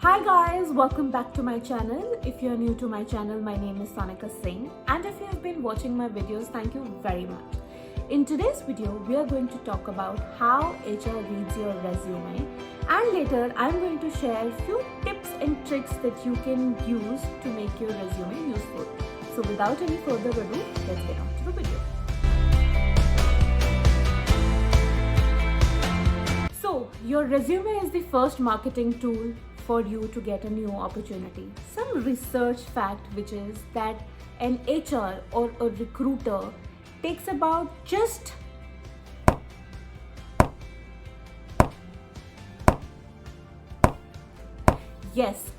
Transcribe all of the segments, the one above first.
Hi guys, welcome back to my channel. If you're new to my channel, my name is Sonika Singh, and if you have been watching my videos, thank you very much. In today's video, we are going to talk about how HR reads your resume, and later I'm going to share a few tips and tricks that you can use to make your resume useful. So without any further ado, let's get on to the video. So your resume is the first marketing tool for you to get a new opportunity. Some research fact which is that an HR or a recruiter takes about just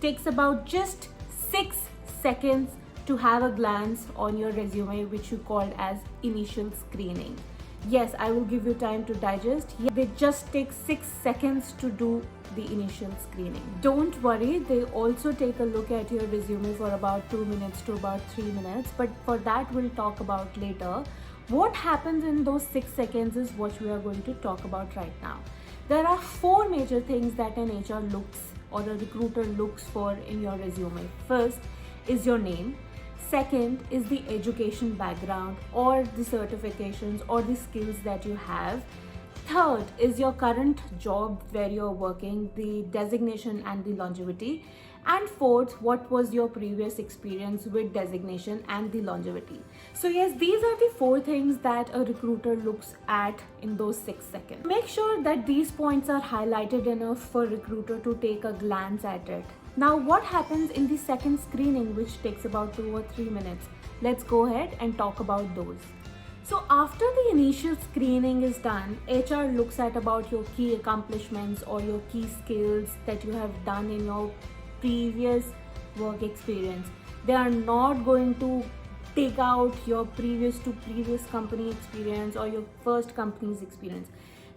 takes about just 6 seconds to have a glance on your resume, which you called as initial screening. Yes, I will give you time to digest. They just take 6 seconds to do the initial screening. Don't worry, they also take a look at your resume for about 2 minutes to about 3 minutes, but for that we'll talk about later. What happens in those 6 seconds is what we are going to talk about right now. There are 4 major things that an HR looks or a recruiter looks for in your resume. First is your name. Second is the education background or the certifications or the skills that you have. Third is your current job where you're working, the designation and the longevity. And fourth, what was your previous experience with designation and the longevity. So yes, these are the 4 things that a recruiter looks at in those 6 seconds. Make sure that these points are highlighted enough for a recruiter to take a glance at it. Now, what happens in the second screening, which takes about 2 or 3 minutes? Let's go ahead and talk about those. So after the initial screening is done, HR looks at about your key accomplishments or your key skills that you have done in your previous work experience. They are not going to take out your previous company experience or your first company's experience.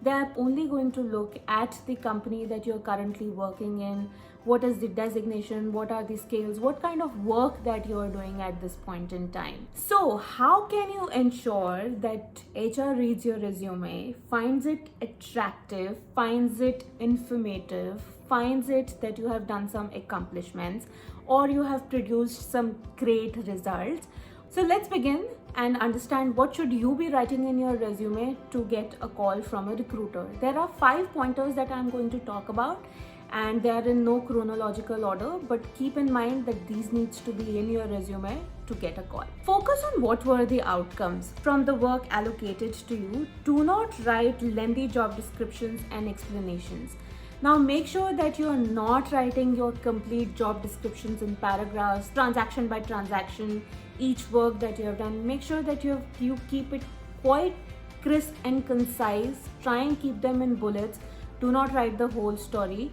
They are only going to look at the company that you're currently working in. What is the designation? What are the skills? What kind of work that you're doing at this point in time? So how can you ensure that HR reads your resume, finds it attractive, finds it informative, finds it that you have done some accomplishments or you have produced some great results? So let's begin and understand what should you be writing in your resume to get a call from a recruiter. There are 5 pointers that I'm going to talk about, and they are in no chronological order, but keep in mind that these needs to be in your resume to get a call. Focus on what were the outcomes from the work allocated to you. Do not write lengthy job descriptions and explanations. Now make sure that you are not writing your complete job descriptions in paragraphs, transaction by transaction, each work that you have done. Make sure that you keep it quite crisp and concise. Try and keep them in bullets. Do not write the whole story.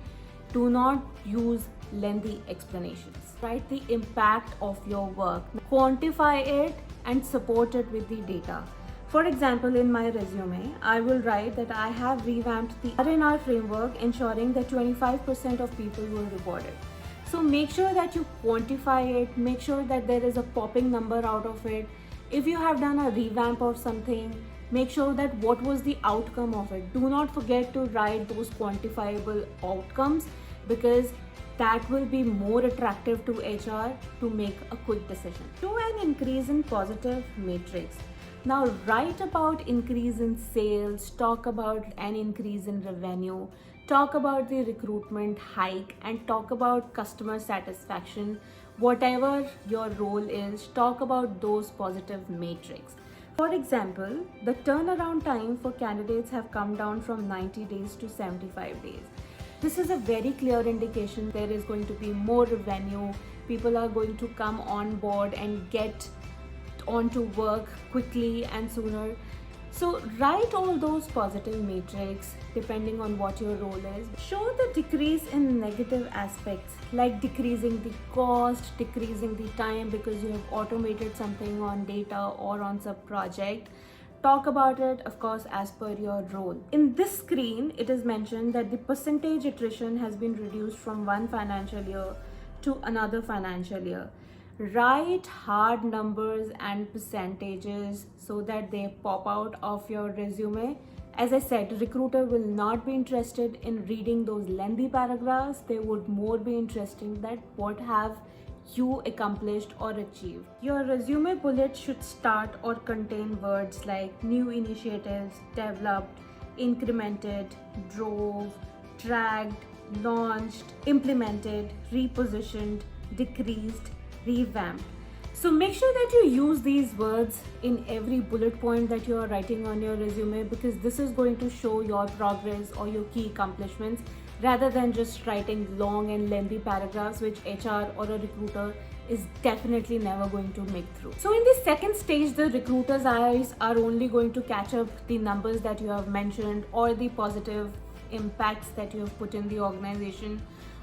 Do not use lengthy explanations. Write the impact of your work. Quantify it and support it with the data. For example, in my resume, I will write that I have revamped the R&R framework, ensuring that 25% of people were rewarded. So make sure that you quantify it, make sure that there is a popping number out of it. If you have done a revamp of something, make sure that what was the outcome of it. Do not forget to write those quantifiable outcomes, because that will be more attractive to HR to make a quick decision. Show an increase in positive matrix. Now write about increase in sales, talk about an increase in revenue, talk about the recruitment hike, and talk about customer satisfaction. Whatever your role is, talk about those positive matrix. For example, the turnaround time for candidates have come down from 90 days to 75 days. This is a very clear indication there is going to be more revenue. People are going to come on board and get on to work quickly and sooner. So write all those positive metrics depending on what your role is. Show the decrease in negative aspects, like decreasing the cost, decreasing the time because you have automated something on data or on some project. Talk about it, of course, as per your role. In this screen, it is mentioned that the percentage attrition has been reduced from one financial year to another financial year. Write hard numbers and percentages so that they pop out of your resume As I said, recruiter will not be interested in reading those lengthy paragraphs. They would more be interested in that what have you accomplished or achieved. Your resume bullet should start or contain words like new initiatives, developed, incremented, drove, dragged, launched, implemented, repositioned, decreased, revamped. So make sure that you use these words in every bullet point that you are writing on your resume, because this is going to show your progress or your key accomplishments, rather than just writing long and lengthy paragraphs which HR or a recruiter is definitely never going to make through. So in this second stage, the recruiter's eyes are only going to catch up the numbers that you have mentioned, or the positive impacts that you have put in the organization,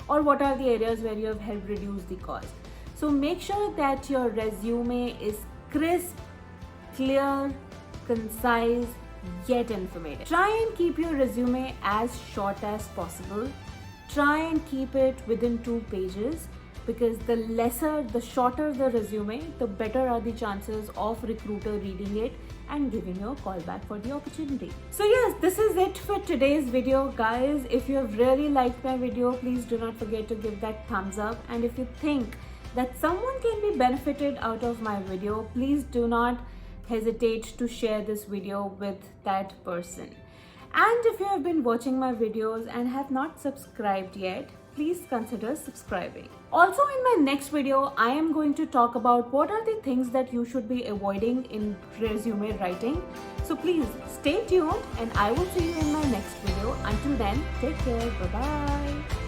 or what are the areas where you have helped reduce the cost. So make sure that your resume is crisp, clear, concise, yet informative. Try and keep your resume as short as possible. Try and keep it within 2 pages, because the shorter the resume, the better are the chances of recruiter reading it and giving you a call back for the opportunity. So yes, this is it for today's video, guys. If you have really liked my video, please do not forget to give that thumbs up. And if you think that someone can be benefited out of my video, please do not hesitate to share this video with that person. And if you have been watching my videos and have not subscribed yet, please consider subscribing. Also, in my next video, I am going to talk about what are the things that you should be avoiding in resume writing. So please stay tuned, and I will see you in my next video. Until then, take care. Bye-bye.